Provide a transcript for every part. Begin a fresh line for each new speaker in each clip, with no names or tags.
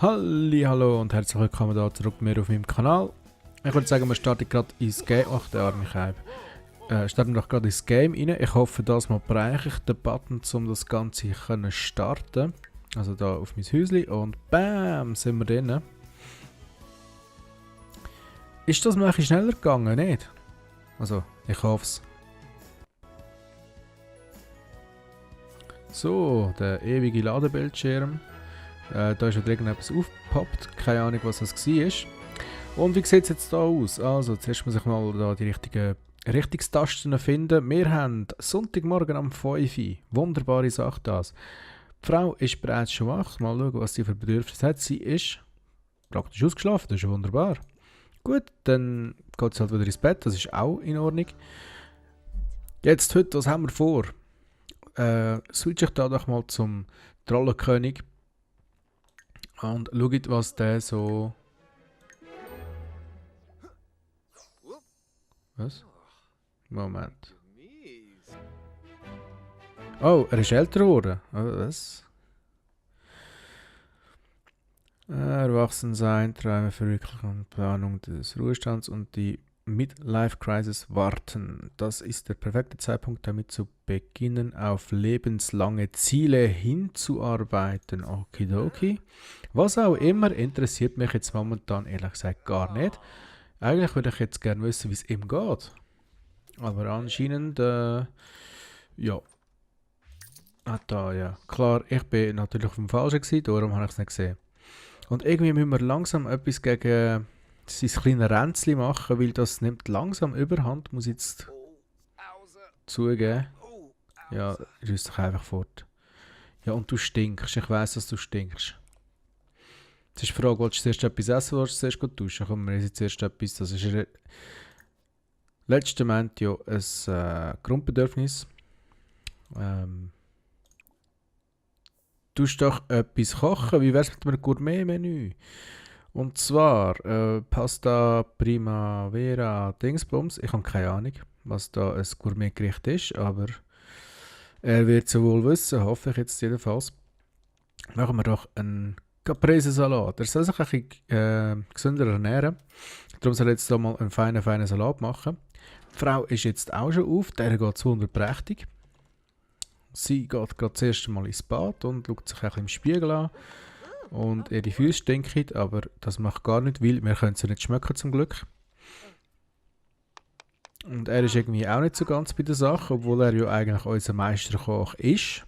Hallo und herzlich willkommen da zurück bei mir auf meinem Kanal. Ich würde sagen, wir starten gerade ins Game. Ach, der arme Keib. Starten wir doch gerade ins Game rein. Ich hoffe, dass mal bereiche ich den Button, um das Ganze können starten. Also da auf mein Häuschen und BAM sind wir drin. Ist das mal ein bisschen schneller gegangen, nicht? Also, ich hoffe es. So, der ewige Ladebildschirm. Da ist wieder irgendetwas aufgepoppt. Keine Ahnung, was das war. Und wie sieht es jetzt hier aus? Also, zuerst muss ich mal da die richtigen Richtungstasten finden. Wir haben Sonntagmorgen um 5 Uhr. Wunderbare Sache das. Die Frau ist bereits schon wach. Mal schauen, was sie für Bedürfnisse hat. Sie ist praktisch ausgeschlafen. Das ist wunderbar. Gut, dann geht sie halt wieder ins Bett. Das ist auch in Ordnung. Jetzt heute, was haben wir vor? Switche ich da doch mal zum Trollenkönig. Und schaut, was der so... Was? Moment. Oh, er ist älter geworden. Was? Erwachsen sein, Träume verwirklichen, Planung des Ruhestands und die Midlife-Crisis warten. Das ist der perfekte Zeitpunkt, damit zu beginnen, auf lebenslange Ziele hinzuarbeiten. Okidoki. Was auch immer, interessiert mich jetzt momentan ehrlich gesagt gar nicht. Eigentlich würde ich jetzt gerne wissen, wie es ihm geht. Aber anscheinend, ja. Ja. Klar, ich bin natürlich auf dem Falschen gewesen, darum habe ich es nicht gesehen. Und irgendwie müssen wir langsam etwas gegen sein kleines Ränzchen machen, weil das nimmt langsam überhand, muss ich jetzt zugeben. Ja, rüst dich einfach fort. Ja, und du stinkst. Ich weiss, dass du stinkst. Jetzt ist die Frage, willst du zuerst etwas essen oder willst du zuerst duschen? Komm, wir essen zuerst etwas. Das ist letztendlich ja ein Grundbedürfnis. Du doch etwas kochen. Wie wär's mit einem Gourmet-Menü? Und zwar Pasta Primavera Dingsbums. Ich habe keine Ahnung, was da ein Gourmetgericht ist, aber er wird es wohl wissen, hoffe ich jetzt jedenfalls. Machen wir doch einen Caprese-Salat. Er soll sich ein bisschen gesünder ernähren. Darum soll er jetzt da mal einen feinen Salat machen. Die Frau ist jetzt auch schon auf, der geht es wunderprächtig. Sie geht gerade das erste Mal ins Bad und schaut sich ein bisschen im Spiegel an. Und ihre Füße stinken, aber das macht gar nicht, weil wir können sie nicht schmecken zum Glück. Und er ist irgendwie auch nicht so ganz bei der Sache, obwohl er ja eigentlich unser Meisterkoch ist.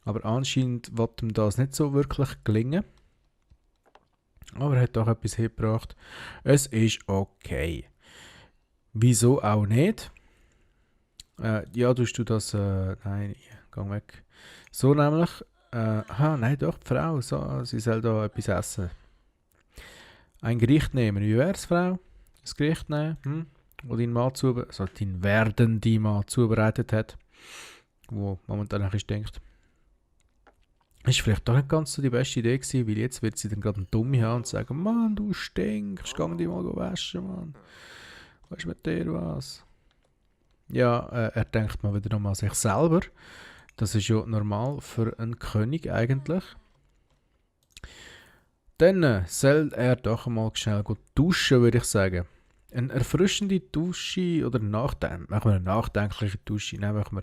Aber anscheinend wird ihm das nicht so wirklich gelingen. Aber er hat doch etwas hingebracht. Es ist okay. Wieso auch nicht? Ja, tust du das... nein, geh weg. So nämlich... nein, doch, die Frau. So, sie soll da etwas essen. Ein Gericht nehmen. Wie wär's, Frau? Ein Gericht nehmen, wo dein Mann dein werdender Mann zubereitet hat. Wo momentan ein bisschen denkt. Ist vielleicht doch nicht ganz so die beste Idee gewesen, weil jetzt wird sie dann gerade einen Dummi haben und sagen, Mann, du stinkst, geh dich mal waschen, Mann. Weißt du mit dir was? Ja, er denkt mal wieder nochmal an sich selber. Das ist ja normal für einen König eigentlich. Dann soll er doch mal schnell gut duschen, würde ich sagen. Eine erfrischende Dusche oder machen wir eine nachdenkliche Dusche? Nein, machen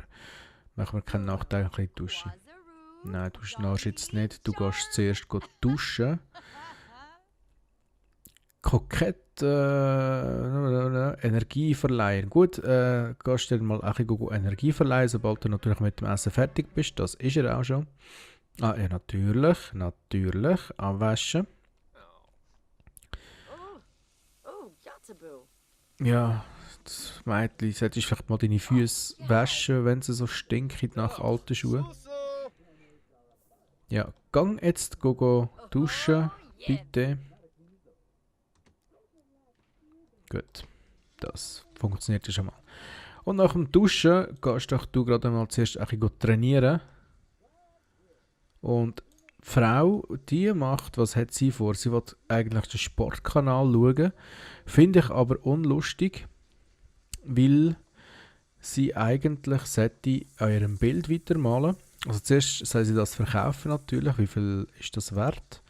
wir keine nachdenkliche Dusche. Nein, du schnarchst jetzt nicht. Du gehst zuerst duschen. Kokett Energie verleihen. Gut, gehst dir mal ein bisschen Energie verleihen, sobald du natürlich mit dem Essen fertig bist. Das ist er auch schon. Ah, ja, natürlich. Abwaschen. Ja, das Mädchen, solltest vielleicht mal deine Füße waschen, wenn sie so stinken nach alten Schuhen. Ja, gang jetzt duschen, bitte. Gut, das funktioniert ja schon mal. Und nach dem Duschen gehst du gerade mal zuerst ein bisschen trainieren. Und die Frau, die macht, was hat sie vor? Sie will eigentlich den Sportkanal schauen. Finde ich aber unlustig, weil sie eigentlich sollte an ihrem Bild weitermalen. Also zuerst soll sie das verkaufen natürlich. Wie viel ist das wert?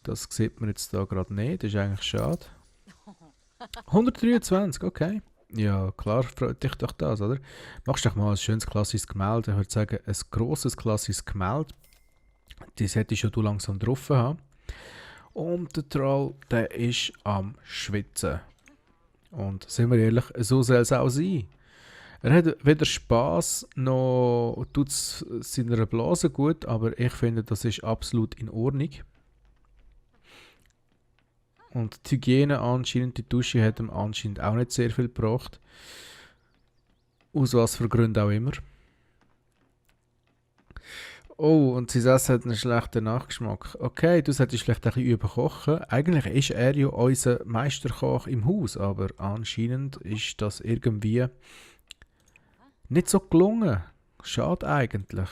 Das sieht man jetzt da gerade nicht, das ist eigentlich schade. 123, okay. Ja, klar freut dich doch das, oder? Machst doch mal ein schönes klassisches Gemälde. Ich würde sagen, ein grosses klassisches Gemälde. Das hätte ich schon langsam drauf haben. Und der Troll, der ist am Schwitzen. Und sind wir ehrlich, so soll es auch sein. Er hat weder Spass noch tut es seiner Blase gut, aber ich finde, das ist absolut in Ordnung. Und die Hygiene anscheinend, die Dusche hat ihm anscheinend auch nicht sehr viel gebracht. Aus was für Gründen auch immer. Oh, und sein Essen hat einen schlechten Nachgeschmack. Okay, du solltest vielleicht ein bisschen überkochen. Eigentlich ist er ja unser Meisterkoch im Haus, aber anscheinend ist das irgendwie nicht so gelungen. Schade eigentlich.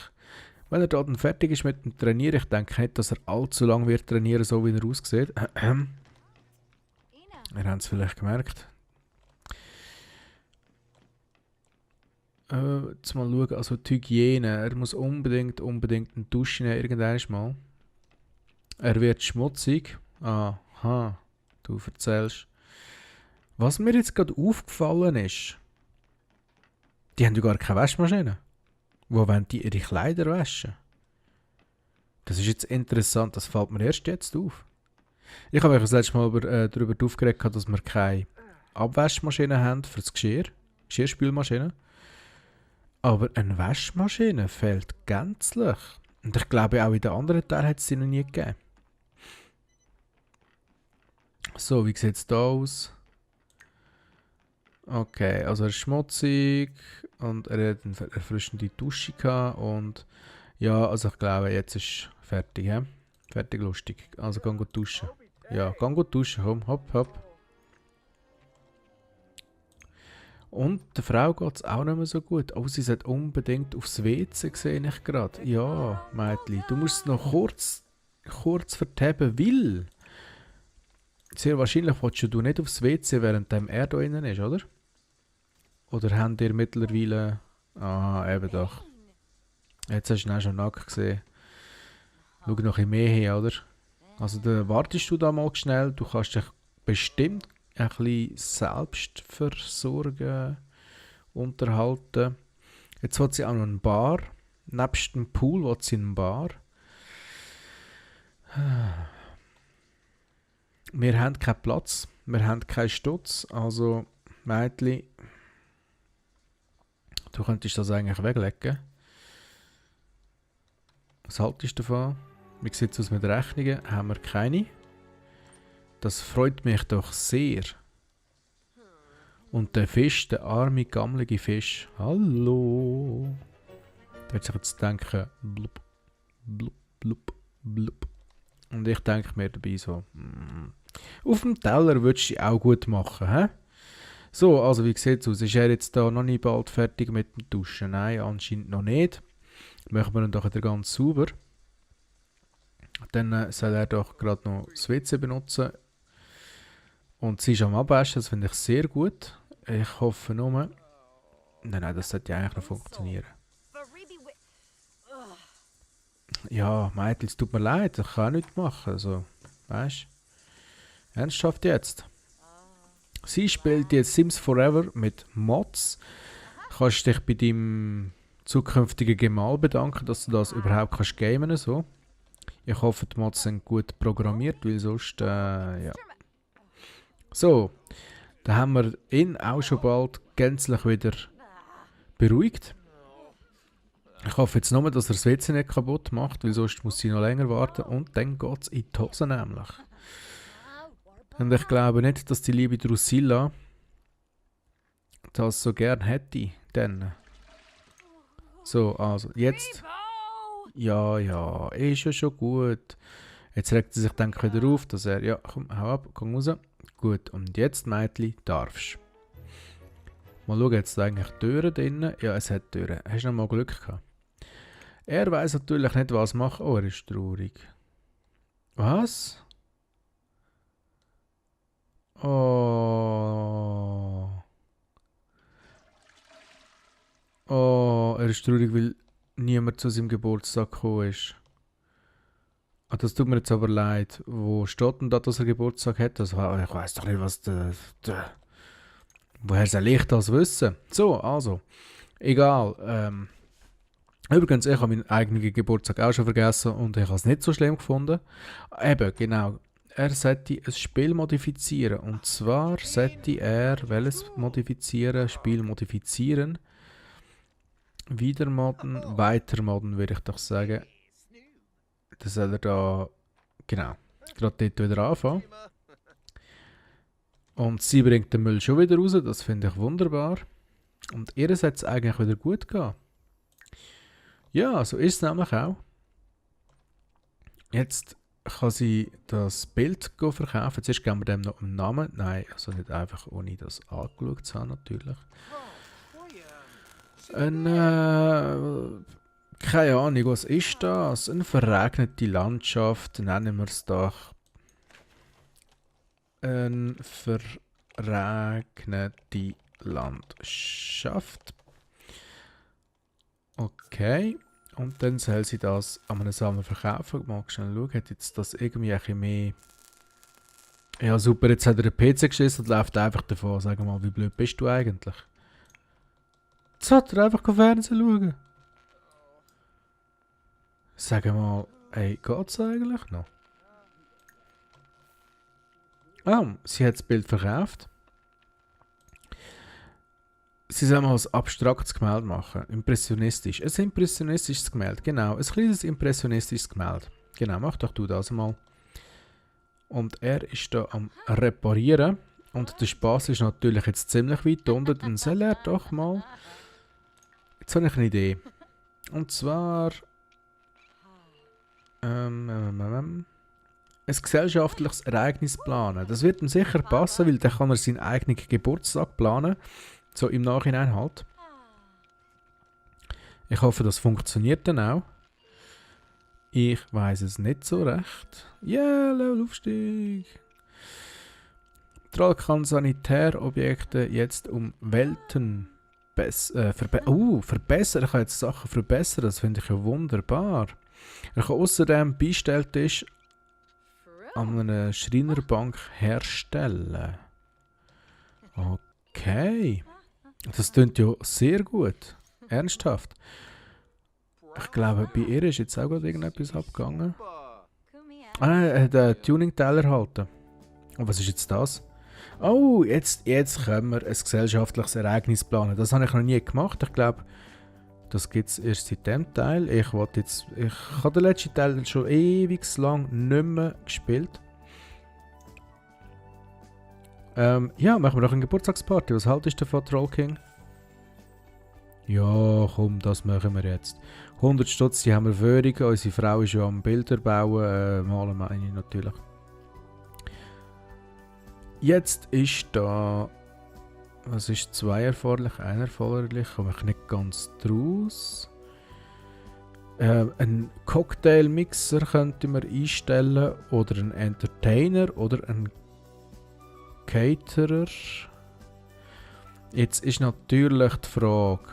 Wenn er da dann fertig ist mit dem Trainieren, ich denke nicht, dass er allzu lange wird trainieren, so wie er aussieht. Wir haben es vielleicht gemerkt. Jetzt mal schauen, also die Hygiene. Er muss unbedingt eine Dusche nehmen, irgendwann mal. Er wird schmutzig. Aha, du erzählst. Was mir jetzt gerade aufgefallen ist, die haben ja gar keine Waschmaschine. Wo wollen die ihre Kleider waschen? Das ist jetzt interessant, das fällt mir erst jetzt auf. Ich habe euch das letzte Mal darüber aufgeregt, dass wir keine Abwaschmaschine haben für das Geschirr. Geschirrspülmaschine. Aber eine Waschmaschine fehlt gänzlich. Und ich glaube, auch in den anderen Teilen hat es sie noch nie gegeben. So, wie sieht es da aus? Okay, also er ist schmutzig und er hat eine erfrischende Dusche gehabt und ja, also ich glaube, jetzt ist fertig, he? Fertig lustig. Also geh gut duschen. Ja, geh gut duschen, komm, hopp, hopp. Und der Frau geht es auch nicht mehr so gut. Oh, sie sollte unbedingt aufs WC, sehe ich gerade. Ja, Mädchen, du musst es noch kurz verteben, weil sehr wahrscheinlich willst du nicht aufs WC, während er da innen ist, oder? Oder habt ihr mittlerweile... Ah, eben doch. Jetzt hast du ihn auch schon nackt gesehen. Schau noch ein bisschen mehr hin, oder? Also dann wartest du da mal schnell. Du kannst dich bestimmt ein bisschen selbst versorgen, unterhalten. Jetzt hat sie auch noch eine Bar. Nebst dem Pool hat sie eine Bar. Wir haben keinen Platz. Wir haben keinen Stutz. Also, Mädchen, du könntest das eigentlich weglegen. Was haltest du davon? Wie sieht es aus mit Rechnungen? Haben wir keine. Das freut mich doch sehr. Und der Fisch, der arme, gammelige Fisch. Hallo. Der wird sich jetzt denken, blub, blub, blub, blub. Und ich denke mir dabei so, auf dem Teller würdest du auch gut machen, hä? So, also wie sieht es aus? Ist er jetzt da noch nicht bald fertig mit dem Duschen? Nein, anscheinend noch nicht. Machen wir ihn doch wieder ganz sauber. Dann soll er doch gerade noch das WC benutzen. Und sie ist am Abwaschen, das finde ich sehr gut. Ich hoffe nur... Nein, das sollte ja eigentlich noch funktionieren. Ja, Mädchen, es tut mir leid, ich kann nichts machen. Also, weißt du? Ernsthaft jetzt. Sie spielt jetzt Sims Forever mit Mods. Kannst dich bei deinem zukünftigen Gemahl bedanken, dass du das überhaupt kannst gamen so. Ich hoffe, die Mods sind gut programmiert, weil sonst, ja. So, dann haben wir ihn auch schon bald gänzlich wieder beruhigt. Ich hoffe jetzt nur, dass er das WC nicht kaputt macht, weil sonst muss sie noch länger warten und dann geht es in die Hose nämlich. Und ich glaube nicht, dass die liebe Drusilla das so gern hätte, denn... So, also, jetzt... Ja, ja, ist ja schon gut. Jetzt regt sie sich dann wieder auf, dass er... Ja, komm, hau ab, komm raus. Gut, und jetzt, Mädchen, darfst. Mal schauen, jetzt eigentlich Türen drinnen. Ja, es hat Türen. Hast du noch mal Glück gehabt? Er weiß natürlich nicht, was machen. Oh, er ist traurig. Was? Oh. Oh, er ist traurig, weil niemand zu seinem Geburtstag gekommen ist. Ah, das tut mir jetzt aber leid. Wo steht denn da, dass er Geburtstag hat? Also, ich weiß doch nicht, was woher soll ich das wissen? So, also. Egal. Übrigens, ich habe meinen eigenen Geburtstag auch schon vergessen und ich habe es nicht so schlimm gefunden. Eben, genau. Er sollte ein Spiel modifizieren. Und zwar sollte er welches modifizieren? Spiel modifizieren. Wieder modden, weiter modden, würde ich doch sagen. Das soll er da, genau, gerade dort wieder anfangen. Und sie bringt den Müll schon wieder raus, das finde ich wunderbar. Und ihr sollte es eigentlich wieder gut gehen. Ja, so ist es nämlich auch. Jetzt kann sie das Bild verkaufen. Zuerst geben wir dem noch einen Namen. Nein, also nicht einfach, ohne das angeschaut zu haben, natürlich. Keine Ahnung, was ist das? Eine verregnete Landschaft, nennen wir es doch. Eine verregnete Landschaft. Okay. Und dann soll sie das an einem Sammler verkaufen. Mal schnell schauen, hat jetzt das irgendwie ein bisschen mehr... Ja super, jetzt hat er den PC geschissen und läuft einfach davon. Sag mal, wie blöd bist du eigentlich? Jetzt hat er einfach Fernsehen schauen. Sag mal, ey, geht's eigentlich noch? Ah, sie hat das Bild verkauft. Sie soll mal ein abstraktes Gemälde machen. Impressionistisch. Ein impressionistisches Gemälde, genau. Ein kleines impressionistisches Gemälde. Genau, mach doch du das mal. Und er ist da am Reparieren. Und der Spaß ist natürlich jetzt ziemlich weit unten. Dann soll er doch mal... Jetzt habe ich eine Idee. Und zwar... ein gesellschaftliches Ereignis planen. Das wird ihm sicher passen, weil dann kann er seinen eigenen Geburtstag planen. So im Nachhinein halt. Ich hoffe, das funktioniert dann auch. Ich weiß es nicht so recht. Yeah, Levelaufstieg. Troll kann Sanitärobjekte jetzt um Welten verbessern. Er kann jetzt Sachen verbessern, das finde ich ja wunderbar. Er kann außerdem Beistelltisch an einer Schreinerbank herstellen. Okay. Das klingt ja sehr gut. Ernsthaft. Ich glaube, bei ihr ist jetzt auch gerade irgendetwas abgegangen. Ah, er hat einen Tuning-Teil erhalten. Und was ist jetzt das? Oh, jetzt können wir ein gesellschaftliches Ereignis planen. Das habe ich noch nie gemacht. Ich glaube, das gibt es erst seit dem Teil. Ich habe den letzten Teil schon ewig lang nicht mehr gespielt. Ja, machen wir doch eine Geburtstagsparty. Was haltest du davon, Troll King? Ja, komm, das machen wir jetzt. 100 Stutz, die haben wir Führung. Unsere Frau ist ja am Bilder bauen. Malen meine ich natürlich. Jetzt ist da... Was ist 2 erforderlich, 1 erforderlich? Komme ich nicht ganz draus. Ein Cocktailmixer könnten wir einstellen. Oder ein Entertainer. Oder ein Caterer. Jetzt ist natürlich die Frage,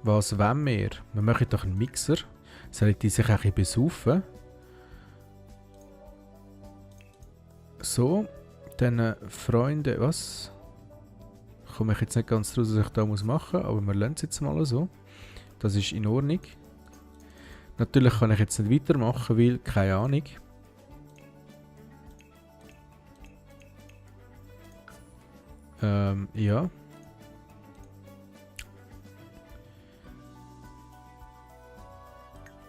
was wollen wir? Wir machen doch einen Mixer. Soll die sich ein bisschen besaufen? So, dann Freunde, was? Komme ich jetzt nicht ganz raus, was ich da machen muss, aber wir lassen es jetzt mal so. Das ist in Ordnung. Natürlich kann ich jetzt nicht weitermachen, weil, keine Ahnung. Ja.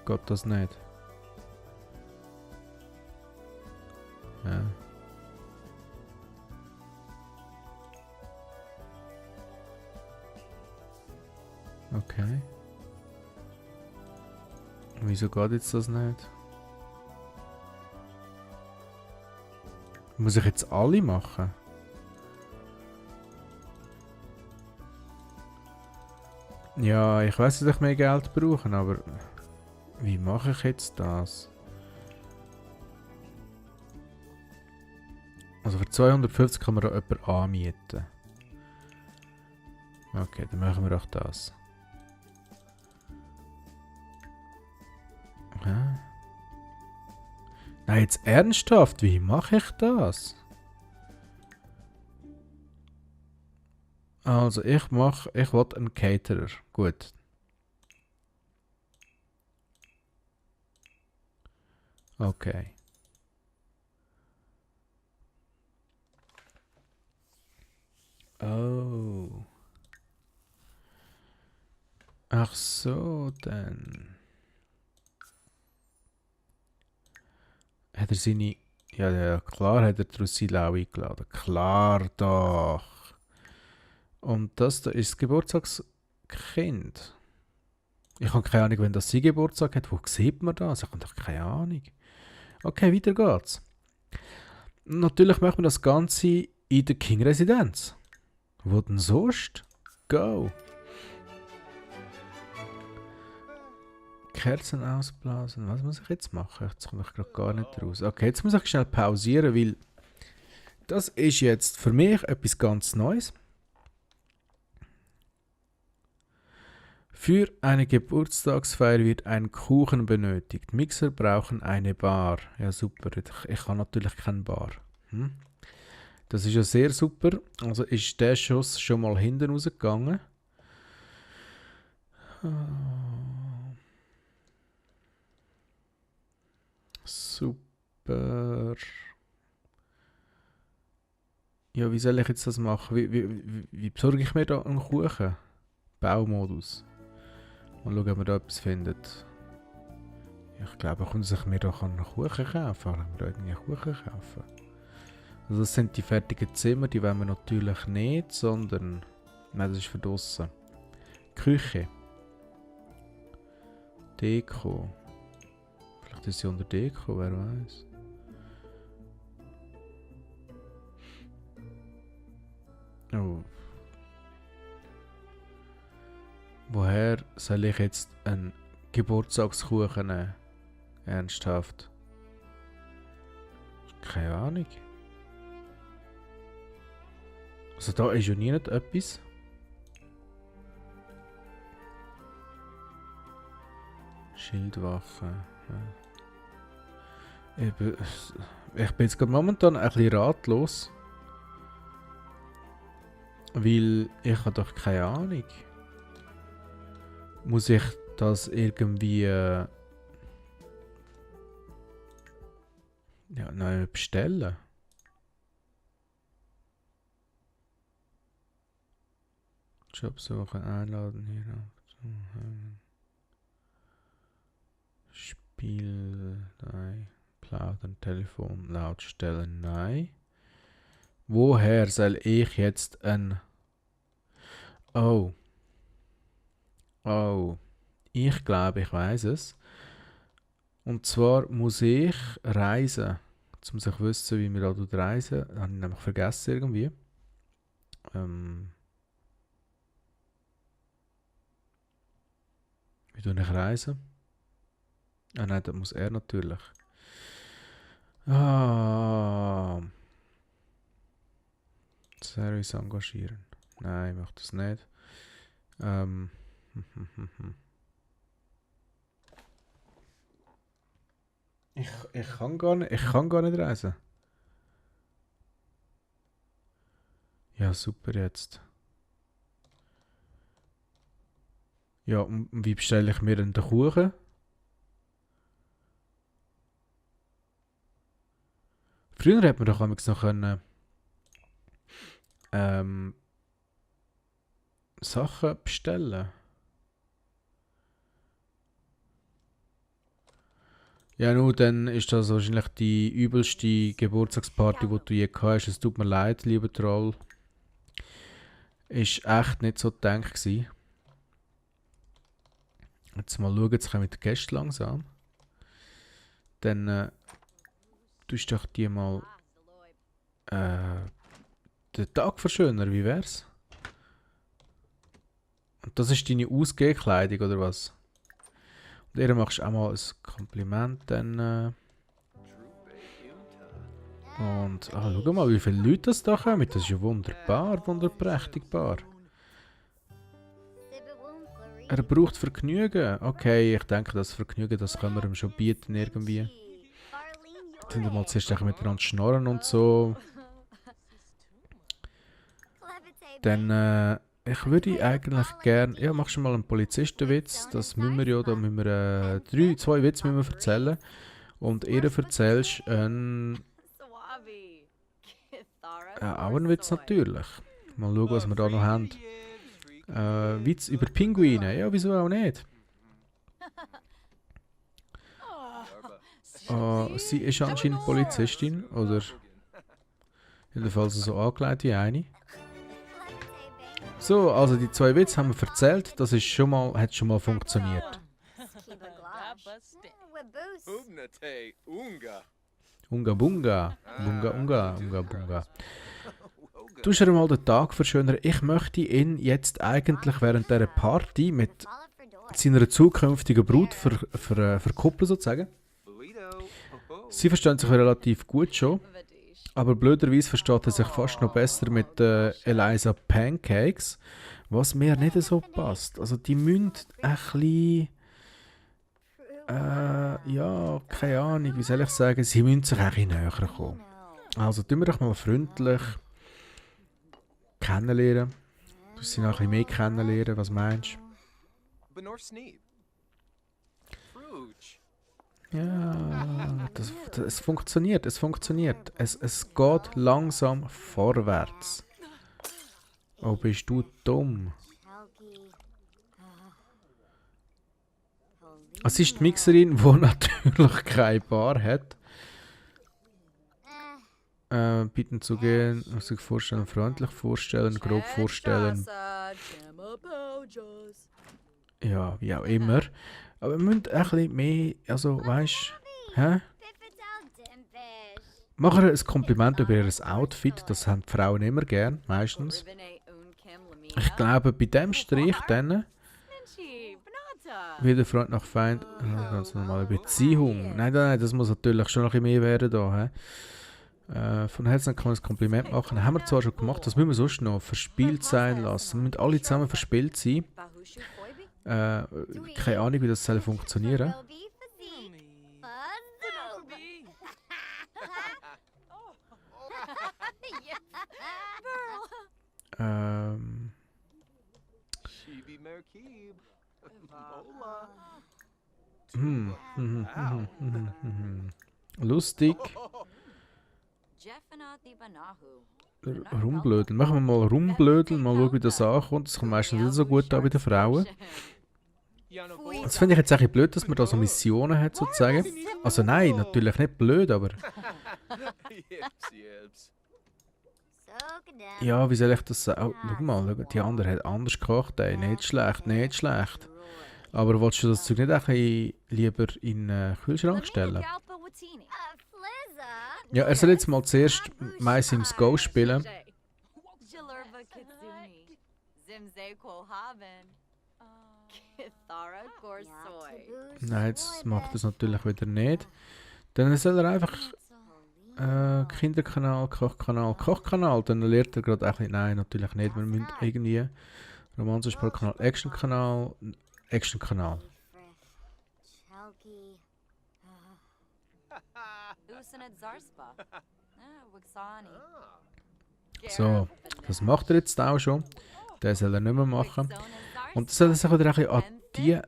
Geht das nicht? Ja. Okay. Wieso geht jetzt das nicht? Muss ich jetzt alle machen? Ja, ich weiß, dass ich mehr Geld brauche, aber wie mache ich jetzt das? Also für 250 kann man da jemanden anmieten. Okay, dann machen wir doch das. Nein, jetzt ernsthaft, wie mache ich das? Also, ich will einen Caterer. Gut. Okay. Oh. Ach so, dann. Hat er seine... Ja, ja, klar hat er Drusilla auch eingeladen. Klar doch. Und das da ist das Geburtstagskind. Ich habe keine Ahnung, wenn das sein Geburtstag hat. Wo sieht man das? Ich habe doch keine Ahnung. Okay, weiter geht's. Natürlich machen wir das Ganze in der King-Residenz. Wo denn sonst? Go! Kerzen ausblasen. Was muss ich jetzt machen? Jetzt komme ich gerade gar nicht raus. Okay, jetzt muss ich schnell pausieren, weil das ist jetzt für mich etwas ganz Neues. Für eine Geburtstagsfeier wird ein Kuchen benötigt. Mixer brauchen eine Bar. Ja, super. Ich habe natürlich keine Bar. Das ist ja sehr super. Also ist der Schuss schon mal hinten rausgegangen. Super. Ja, wie soll ich jetzt das machen? Wie besorge ich mir da einen Kuchen? Baumodus. Mal schauen, ob wir da etwas findet. Ich glaube, ich kann sich mir da einen Kuchen kaufen. Kann ich mir da irgendwie einen Kuchen kaufen? Also das sind die fertigen Zimmer, die wollen wir natürlich nicht, sondern... Nein, das ist für draussen. Küche. Deko. Vielleicht ist sie unter Deko, wer weiß. Oh. Woher soll ich jetzt einen Geburtstagskuchen nehmen? Ernsthaft? Keine Ahnung. Also da ist ja nie nicht etwas. Schildwache. Ich bin jetzt gerade momentan ein bisschen ratlos. Weil ich habe doch keine Ahnung. Muss ich das irgendwie neu bestellen? Job suchen, einladen hier. Spiel, nein. Plaudern, Telefon, lautstellen, nein. Woher soll ich jetzt ein... Oh. Oh. Ich glaube, ich weiß es. Und zwar muss ich reisen. Jetzt muss ich wissen, wie wir da reisen. Das habe ich nämlich vergessen irgendwie. Wie tue ich reisen? Ah nein, das muss er natürlich. Ah. Service engagieren. Nein, ich mache das nicht. Ich kann gar nicht reisen. Ja, super jetzt. Ja, und wie bestelle ich mir denn den Kuchen? Früher hat man doch noch können, Sachen bestellen. Ja, nun, dann ist das wahrscheinlich die übelste Geburtstagsparty, die du je gehabt hast. Es tut mir leid, lieber Troll. Ist echt nicht so gedacht gewesen. Jetzt mal schauen, jetzt kommen die Gäste langsam. Dann tust du doch die mal den Tag verschönern, wie wär's? Und das ist deine Ausgehkleidung, oder was? Und ihr machst auch mal ein Kompliment dann. Und schau mal, wie viele Leute das da kommen. Das ist ja wunderbar, wunderprächtigbar. Er braucht Vergnügen. Okay, ich denke, das Vergnügen, das können wir ihm schon bieten irgendwie. sind mal zuerst miteinander schnorren und so. Dann, ich würde eigentlich gerne... Ja, machst du mal einen Polizistenwitz. Das müssen wir ja, da müssen wir zwei Witze müssen wir erzählen. Und ihr erzählst auch einen Witz natürlich. Mal schauen, was wir da noch haben. Witz über Pinguine. Ja, wieso auch nicht? Sie ist anscheinend Polizistin, oder jedenfalls so angelegt wie eine. So, also die zwei Witze haben wir erzählt, das ist hat schon mal funktioniert. Unga bunga, bunga unga, unga bunga. Du hast mal den Tag verschönern. Ich möchte ihn jetzt eigentlich während dieser Party mit seiner zukünftigen Brut verkuppeln sozusagen. Sie verstehen sich relativ gut schon, aber blöderweise versteht er sich fast noch besser mit Eliza Pancakes, was mir nicht so passt. Also die müssen ein bisschen... ja, keine Ahnung, wie soll ich sagen, sie müssen sich ein bisschen näher kommen. Also tun wir doch mal freundlich kennenlernen. Du sie noch ein bisschen mehr kennenlernen, was meinst du? Ja, es funktioniert, es funktioniert. Es geht langsam vorwärts. Oh, bist du dumm? Es ist die Mixerin, die natürlich keine Bar hat. Bitten zu gehen, sich vorstellen, freundlich vorstellen, grob vorstellen. Ja, wie auch immer. Aber wir müssen ein bisschen mehr, also weißt du, hä? Machen wir ein Kompliment über ihr Outfit, das haben die Frauen immer gern, meistens. Ich glaube, bei dem Strich dann, wie der Freund nach Feind, ganz normale Beziehung. Nein, das muss natürlich schon noch ein bisschen mehr werden da, hä? Von Herzen kann man ein Kompliment machen. Das haben wir zwar schon gemacht, das müssen wir sonst noch verspielt sein lassen. Wir müssen alle zusammen verspielt sein. Keine Ahnung, wie das soll funktionieren. Lustig. Rumblödeln. Machen wir mal rumblödeln, mal schauen, wie das ankommt. Das kommt meistens nicht so gut an bei den Frauen. Das finde ich jetzt eigentlich blöd, dass man da so Missionen hat, sozusagen. Also nein, natürlich nicht blöd, aber... Ja, wie soll ich das sagen? Oh, schau mal, die andere hat anders gekocht, ey. Nicht schlecht, nicht schlecht. Aber willst du das Zeug nicht ein bisschen lieber in den Kühlschrank stellen? Ja, er soll jetzt mal zuerst My Sims Go spielen. Nein, jetzt macht er es natürlich wieder nicht. Dann soll er einfach Kinderkanal, Kochkanal. Dann lernt er gerade ein bisschen, nein, natürlich nicht. Wir müssen irgendwie Romanzenspielkanal, Actionkanal, Actionkanal. So, das macht er jetzt auch schon. Das soll er nicht mehr machen. Und das soll er sich wieder ein bisschen an die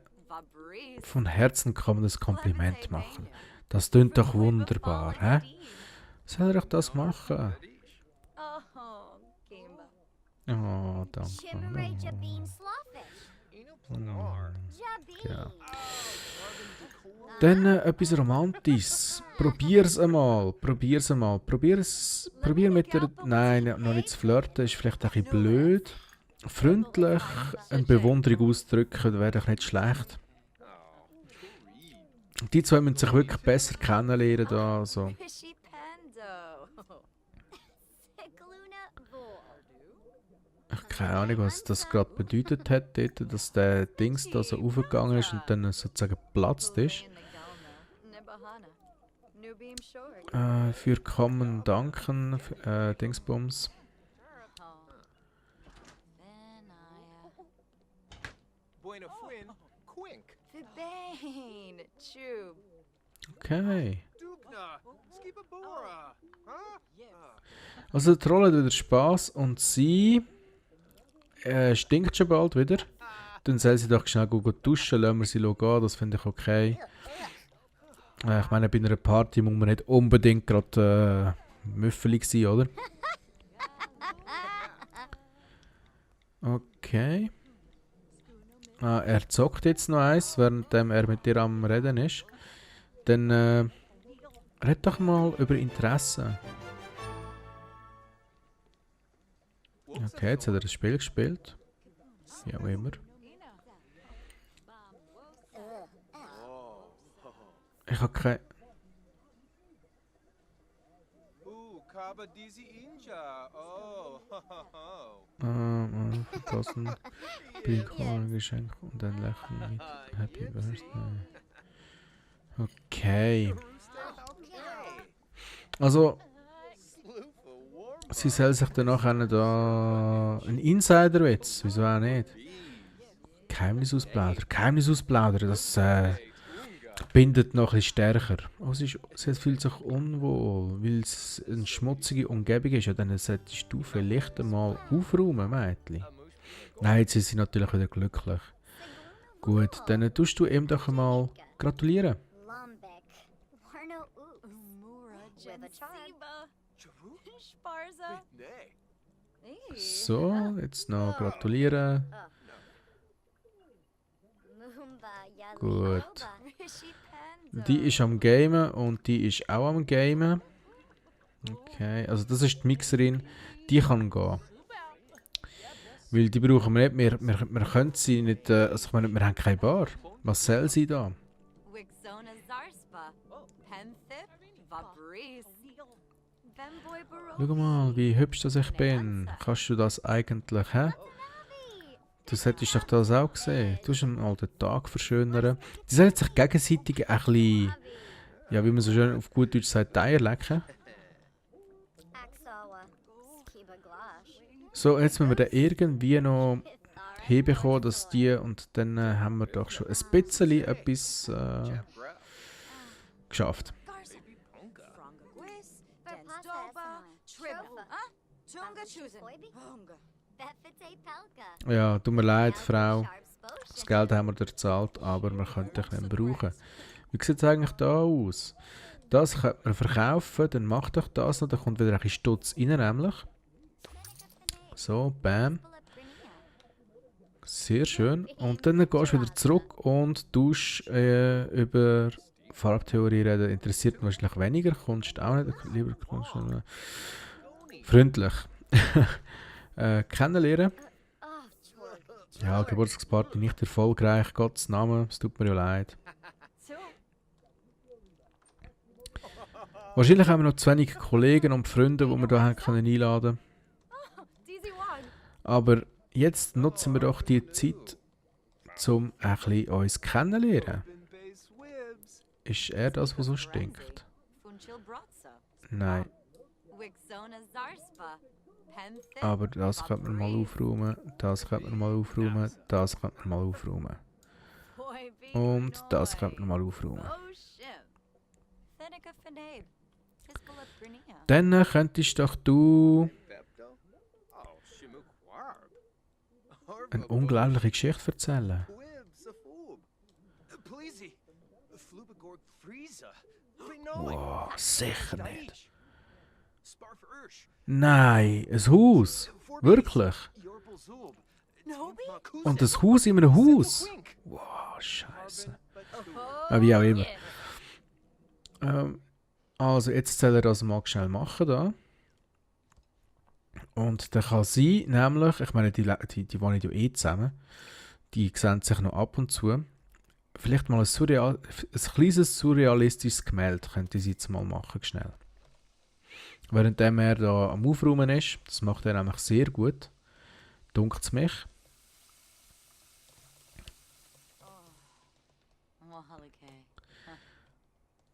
von Herzen kommendes Kompliment machen. Das klingt doch wunderbar, hä? Soll er doch das machen? Oh, danke. Ja. Dann etwas Romantisches. Probier's einmal. Probier mit der... Nein, noch nicht zu flirten, ist vielleicht ein bisschen blöd. Freundlich eine Bewunderung ausdrücken, wäre doch nicht schlecht. Die zwei müssen sich wirklich besser kennenlernen. Da, also. Keine Ahnung, was das gerade bedeutet hat, dort, dass der Dings da so aufgegangen ist und dann sozusagen geplatzt ist. Für Kommen danken, Dingsbums. Okay. Also der Troll hat wieder Spass und sie stinkt schon bald wieder. Dann soll sie doch schnell duschen, lassen wir sie gehen, das finde ich okay. Ich meine, bei einer Party muss man nicht unbedingt gerade müffelig sein, oder? Okay. Er zockt jetzt noch eins, während er mit dir am Reden ist. Dann red doch mal über Interessen. Okay, jetzt hat er das Spiel gespielt. Wie auch immer. Ich habe keine... Verpassen. Geschenk und ein Lächeln mit Happy Birthday. Okay. Also, sie soll sich dann nachher da einen Insider-Witz, wieso auch nicht? Geheimnisausplaudern, das bindet noch ein bisschen stärker. Oh, sie fühlt sich unwohl, weil es eine schmutzige Umgebung ist. Ja, dann solltest du vielleicht einmal aufräumen, Mädchen. Nein, jetzt ist sie natürlich wieder glücklich. Gut, dann tust du ihm doch einmal gratulieren. So, jetzt noch gratulieren. Gut. Die ist am Gamen und die ist auch am Gamen. Okay, also das ist die Mixerin. Die kann gehen. Weil die brauchen wir nicht. Wir können sie nicht. Also ich meine, wir haben keine Bar. Was soll sie da? Schau mal, wie hübsch das ich bin. Kannst du das eigentlich, hä? Du hättest doch das auch gesehen. Du hast einen alten Tag verschönern. Die sollen sich gegenseitig ein bisschen, ja, wie man so schön auf gut Deutsch sagt, die Eier lecken. So, jetzt müssen wir dann irgendwie noch hinbekommen, dass die, und dann haben wir doch schon ein bisschen etwas geschafft. Ja, tut mir leid, Frau. Das Geld haben wir dir gezahlt, aber wir können dich nicht brauchen. Wie sieht es eigentlich da aus? Das könnte man verkaufen, dann mach doch das noch, da kommt wieder ein bisschen Stutz rein, nämlich. So, bam. Sehr schön. Und dann gehst du wieder zurück und tust über Farbtheorie reden. Interessiert mich wahrscheinlich weniger, Kunst auch nicht. Lieber Kunst. Freundlich. Kennenlernen. Ja, Geburtstagsparty nicht erfolgreich, Gottes Namen, es tut mir ja leid. Wahrscheinlich haben wir noch zu wenig Kollegen und Freunde, die wir hier einladen können. Aber jetzt nutzen wir doch die Zeit, um ein bisschen uns kennenzulernen. Ist er das, was so stinkt? Nein. Aber das könnte man mal aufräumen, das könnte man mal aufräumen, das könnte man mal aufräumen. Und das könnte man mal aufräumen. Dann könntest doch du eine unglaubliche Geschichte erzählen. Wow, sicher nicht. Nein, ein Haus. Wirklich. Und ein Haus in einem Haus. Wow, scheiße. Wie auch immer. Also, jetzt soll er das mal schnell machen da. Und dann kann sie nämlich, ich meine, die wohnen ja eh zusammen, die sehen sich noch ab und zu. Vielleicht mal ein kleines surrealistisches Gemälde könnte sie jetzt mal machen, schnell. Währenddem er da am Aufräumen ist, das macht er nämlich sehr gut, dunkt es mich.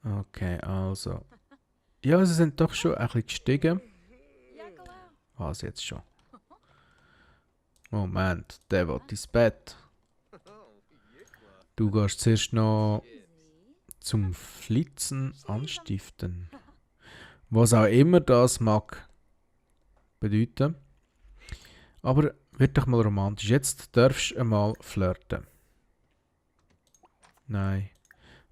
Okay, also. Ja, sie sind doch schon ein bisschen gestiegen. Was jetzt schon? Moment, der will ins Bett. Du gehst zuerst noch zum Flitzen anstiften. Was auch immer das mag bedeuten. Aber wird doch mal romantisch. Jetzt darfst du einmal flirten. Nein.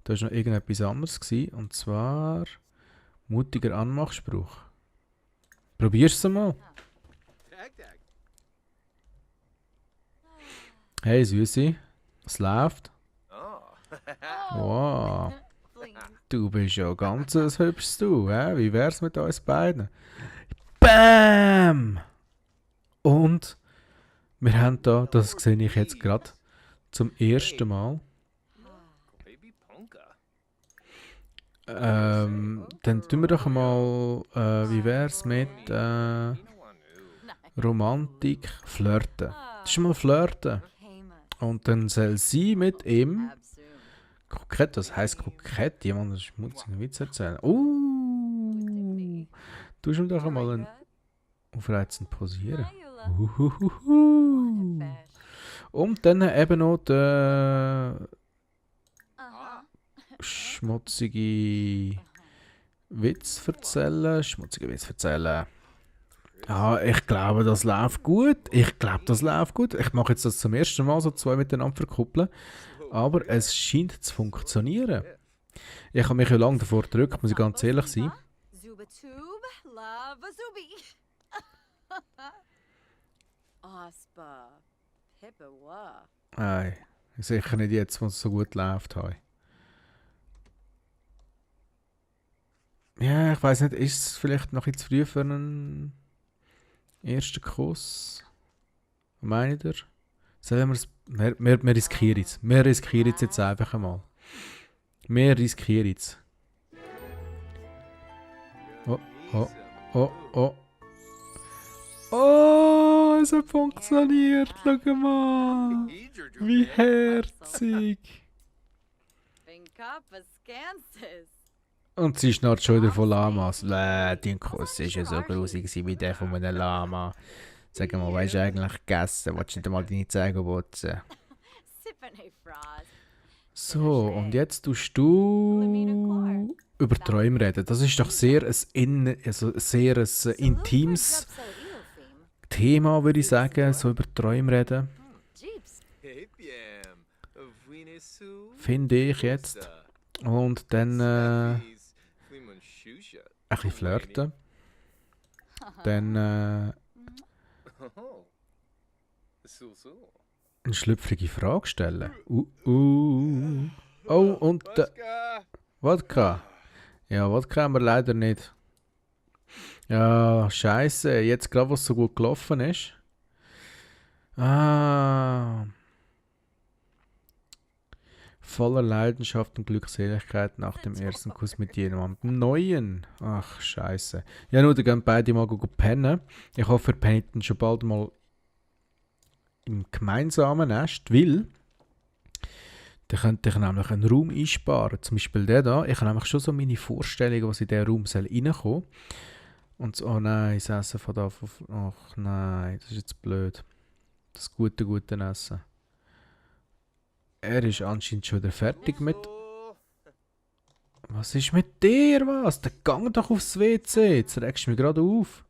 Da war noch irgendetwas anderes gewesen, und zwar mutiger Anmachspruch. Probier's mal. Hey Süßi, was läuft? Wow, du bist ja ganz ein hübsches Du, hä? Wie wär's mit uns beiden? Bam! Und wir haben da, das sehe ich jetzt gerade zum ersten Mal. Dann tun wir doch mal, wie wär's mit Romantik, Flirten. Das ist mal Flirten. Und dann soll sie mit ihm kokett, das heisst kokett, jemand schmutzigen Witz erzählen. Du sollst doch einmal einen aufreizend posieren. Und dann eben noch den schmutzige Witz erzählen. Ja, ich glaube, das läuft gut. Ich mache jetzt das zum ersten Mal, so zwei miteinander verkuppeln. Aber es scheint zu funktionieren. Ich habe mich ja lange davor gedrückt, muss ich ganz ehrlich sein. Nein, sicher nicht jetzt, wo es so gut läuft. Hey. Ja, ich weiß nicht, ist es vielleicht noch zu früh für einen ersten Kuss? Was meint ihr? Sollen wir riskieren es. Wir riskieren es jetzt einfach einmal. Wir riskieren es. Oh, oh, oh, oh. Oh, es hat funktioniert. Schau mal. Wie herzig. Und sie schnarrt schon wieder von Lamas. Dein Kuss war ja so grusig wie der von einem Lama. Sag mal, weißt du eigentlich gegessen? Willst du nicht mal deine Zähne putzen? So, und jetzt tust du über Träume reden. Das ist doch sehr ein intimes Thema, würde ich sagen. So über Träume reden. Finde ich jetzt. Und dann ein bisschen flirten. Dann eine schlüpfrige Frage stellen. Oh, und Wodka. Ja, Wodka haben wir leider nicht. Ja, scheiße. Jetzt gerade, was so gut gelaufen ist. Voller Leidenschaft und Glückseligkeit nach dem ersten Kuss mit jemandem Neuen. Ach, scheiße. Ja, nur, dann gehen beide mal pennen. Ich hoffe, ihr pennt dann schon bald mal im gemeinsamen Nest, weil dann könnte ich nämlich einen Raum einsparen. Zum Beispiel der da. Ich habe nämlich schon so meine Vorstellungen, was in diesen Raum reinkommen soll. Und so, oh nein, das Essen von da. Ach nein, das ist jetzt blöd. Das gute Essen. Er ist anscheinend schon wieder fertig mit. Was ist mit dir, was? Dann gang doch aufs WC. Jetzt regst du mich gerade auf.